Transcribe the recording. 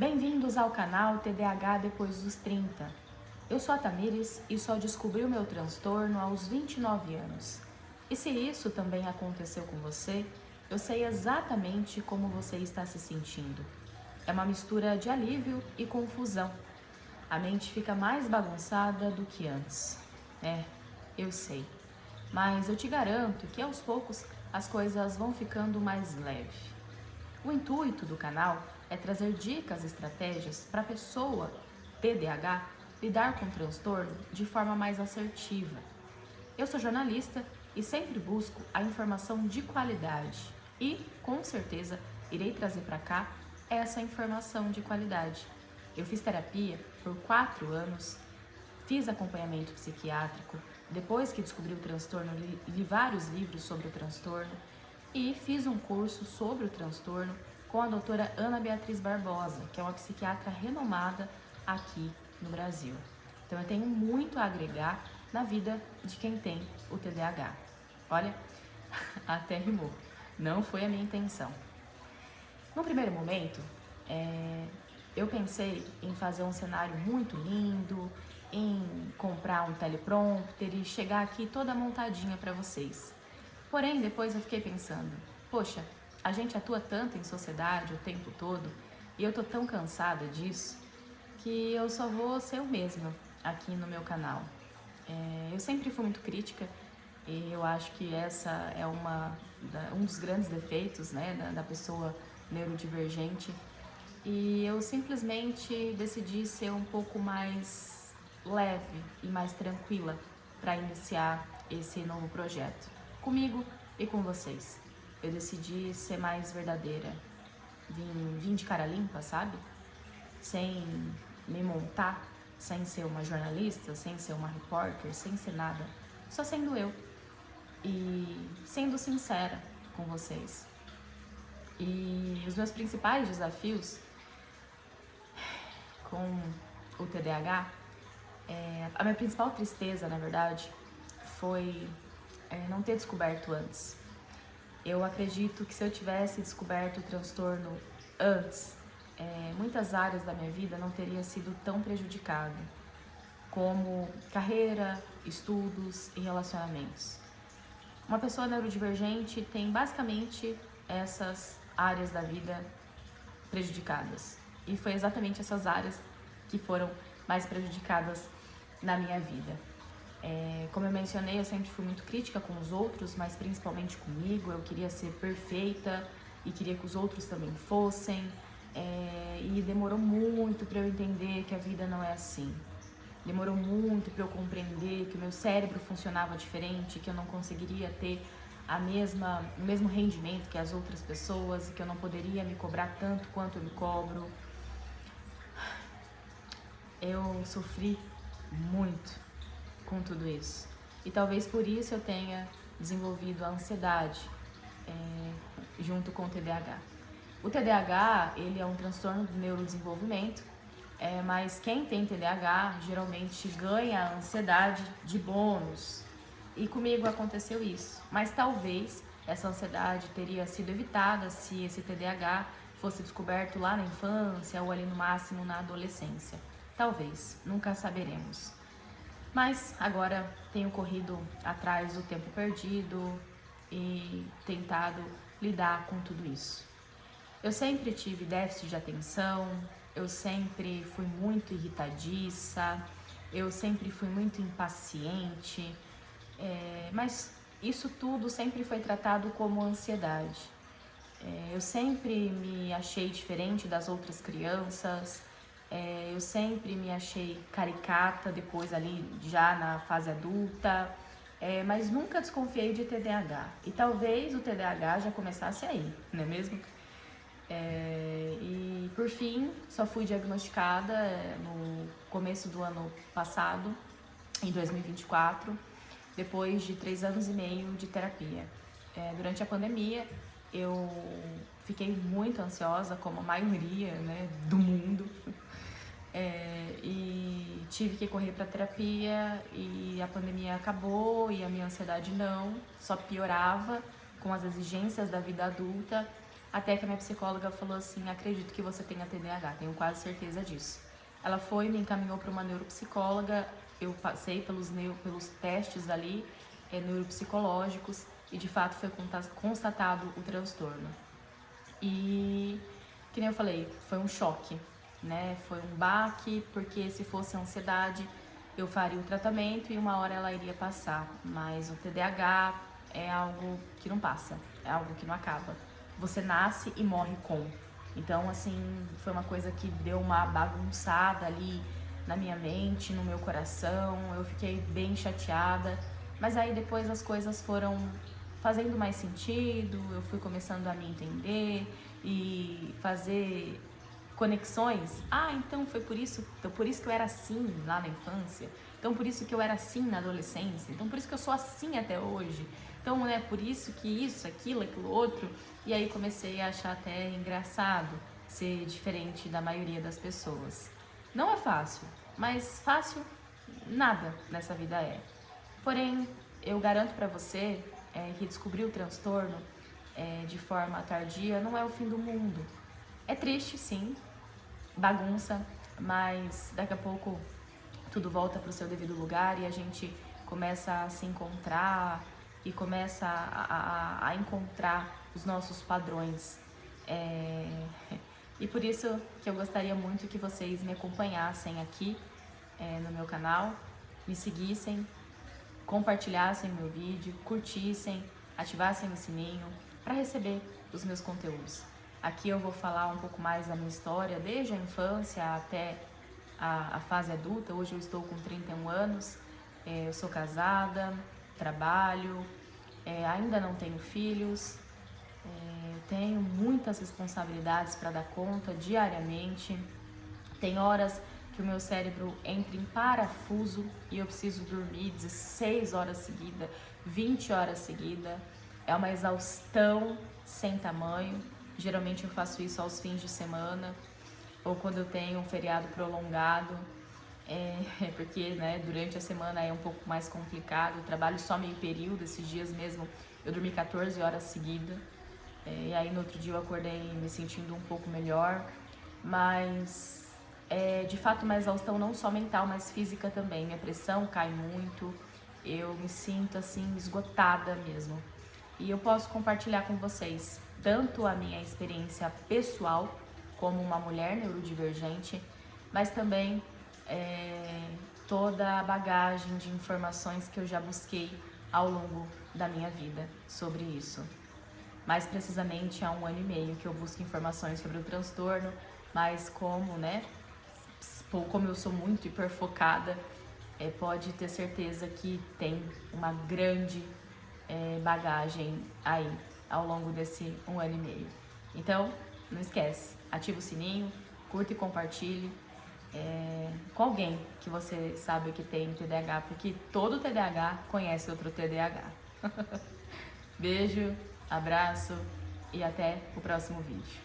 Bem-vindos ao canal TDAH depois dos 30. Eu sou a Tamires e só descobri o meu transtorno aos 29 anos. E se isso também aconteceu com você, eu sei exatamente como você está se sentindo. É uma mistura de alívio e confusão. A mente fica mais bagunçada do que antes. Eu sei. Mas eu te garanto que aos poucos as coisas vão ficando mais leves. O intuito do canal é trazer dicas e estratégias para a pessoa TDAH lidar com o transtorno de forma mais assertiva. Eu sou jornalista e sempre busco a informação de qualidade e, com certeza, irei trazer para cá essa informação de qualidade. Eu fiz terapia por 4 anos, fiz acompanhamento psiquiátrico, depois que descobri o transtorno, li vários livros sobre o transtorno e fiz um curso sobre o transtorno com a doutora Ana Beatriz Barbosa, que é uma psiquiatra renomada aqui no Brasil. Então eu tenho muito a agregar na vida de quem tem o TDAH. Olha, até rimou. Não foi a minha intenção. No primeiro momento, eu pensei em fazer um cenário muito lindo, em comprar um teleprompter e chegar aqui toda montadinha para vocês. Porém, depois eu fiquei pensando, poxa, a gente atua tanto em sociedade o tempo todo e eu tô tão cansada disso que eu só vou ser eu mesma aqui no meu canal. Eu sempre fui muito crítica e eu acho que essa é um dos grandes defeitos, né, da pessoa neurodivergente. E eu simplesmente decidi ser um pouco mais leve e mais tranquila para iniciar esse novo projeto, comigo e com vocês. Eu decidi ser mais verdadeira, vim de cara limpa, sabe? Sem me montar, sem ser uma jornalista, sem ser uma repórter, sem ser nada, só sendo eu e sendo sincera com vocês. E os meus principais desafios com o TDAH, a minha principal tristeza, na verdade, foi não ter descoberto antes. Eu acredito que se eu tivesse descoberto o transtorno antes, muitas áreas da minha vida não teriam sido tão prejudicadas, como carreira, estudos e relacionamentos. Uma pessoa neurodivergente tem basicamente essas áreas da vida prejudicadas. E foi exatamente essas áreas que foram mais prejudicadas na minha vida. Como eu mencionei, eu sempre fui muito crítica com os outros, mas principalmente comigo. Eu queria ser perfeita e queria que os outros também fossem. E demorou muito para eu entender que a vida não é assim. Demorou muito para eu compreender que o meu cérebro funcionava diferente, que eu não conseguiria ter o mesmo rendimento que as outras pessoas e que eu não poderia me cobrar tanto quanto eu me cobro. Eu sofri muito com tudo isso. E talvez por isso eu tenha desenvolvido a ansiedade junto com o TDAH. O TDAH, ele é um transtorno do neurodesenvolvimento, mas quem tem TDAH geralmente ganha a ansiedade de bônus. E comigo aconteceu isso. Mas talvez essa ansiedade teria sido evitada se esse TDAH fosse descoberto lá na infância ou ali no máximo na adolescência. Talvez, nunca saberemos. Mas agora tenho corrido atrás do tempo perdido e tentado lidar com tudo isso. Eu sempre tive déficit de atenção, eu sempre fui muito irritadiça, eu sempre fui muito impaciente, mas isso tudo sempre foi tratado como ansiedade. Eu sempre me achei diferente das outras crianças. Eu sempre me achei caricata depois ali já na fase adulta, mas nunca desconfiei de TDAH. E talvez o TDAH já começasse aí, não é mesmo? E por fim, só fui diagnosticada no começo do ano passado, em 2024, depois de 3 anos e meio de terapia. Durante a pandemia, eu fiquei muito ansiosa, como a maioria, né, do mundo. E tive que correr para terapia e a pandemia acabou e a minha ansiedade não, só piorava com as exigências da vida adulta Até que a minha psicóloga falou assim: acredito que você tenha TDAH, tenho quase certeza disso. Ela foi, me encaminhou para uma neuropsicóloga, eu passei pelos testes ali, neuropsicológicos, e de fato foi constatado o transtorno. E, que nem eu falei, foi um choque, né? Foi um baque, porque se fosse ansiedade, eu faria o tratamento e uma hora ela iria passar. Mas o TDAH é algo que não passa, é algo que não acaba. Você nasce e morre com. Então, assim, foi uma coisa que deu uma bagunçada ali na minha mente, no meu coração. Eu fiquei bem chateada. Mas aí depois as coisas foram fazendo mais sentido, eu fui começando a me entender e fazer conexões. Ah, então foi por isso que eu era assim lá na infância. Então por isso que eu era assim na adolescência. Então por isso que eu sou assim até hoje. Então é por isso que isso, aquilo outro. E aí comecei a achar até engraçado ser diferente da maioria das pessoas. Não é fácil, mas fácil nada nessa vida é. Porém, eu garanto pra você que descobrir o transtorno de forma tardia não é o fim do mundo. É triste, sim, bagunça, mas daqui a pouco tudo volta para o seu devido lugar e a gente começa a se encontrar e começa a encontrar os nossos padrões. E por isso que eu gostaria muito que vocês me acompanhassem aqui no meu canal, me seguissem, compartilhassem meu vídeo, curtissem, ativassem o sininho para receber os meus conteúdos. Aqui eu vou falar um pouco mais da minha história, desde a infância até a fase adulta. Hoje eu estou com 31 anos, eu sou casada, trabalho, ainda não tenho filhos, tenho muitas responsabilidades para dar conta diariamente. Tem horas que o meu cérebro entra em parafuso e eu preciso dormir 16 horas seguidas, 20 horas seguidas. É uma exaustão sem tamanho. Geralmente eu faço isso aos fins de semana ou quando eu tenho um feriado prolongado, porque durante a semana é um pouco mais complicado. Eu trabalho só meio período, esses dias mesmo eu dormi 14 horas seguidas. E aí no outro dia eu acordei me sentindo um pouco melhor, mas é de fato uma exaustão não só mental, mas física também. Minha pressão cai muito, eu me sinto assim esgotada mesmo. E eu posso compartilhar com vocês tanto a minha experiência pessoal como uma mulher neurodivergente, mas também toda a bagagem de informações que eu já busquei ao longo da minha vida sobre isso. Mais precisamente há 1 ano e meio que eu busco informações sobre o transtorno, mas como eu sou muito hiperfocada, pode ter certeza que tem uma grande bagagem aí ao longo desse 1 ano e meio. Então, não esquece, ativa o sininho, curta e compartilhe com alguém que você sabe que tem TDAH, porque todo TDAH conhece outro TDAH. Beijo, abraço e até o próximo vídeo.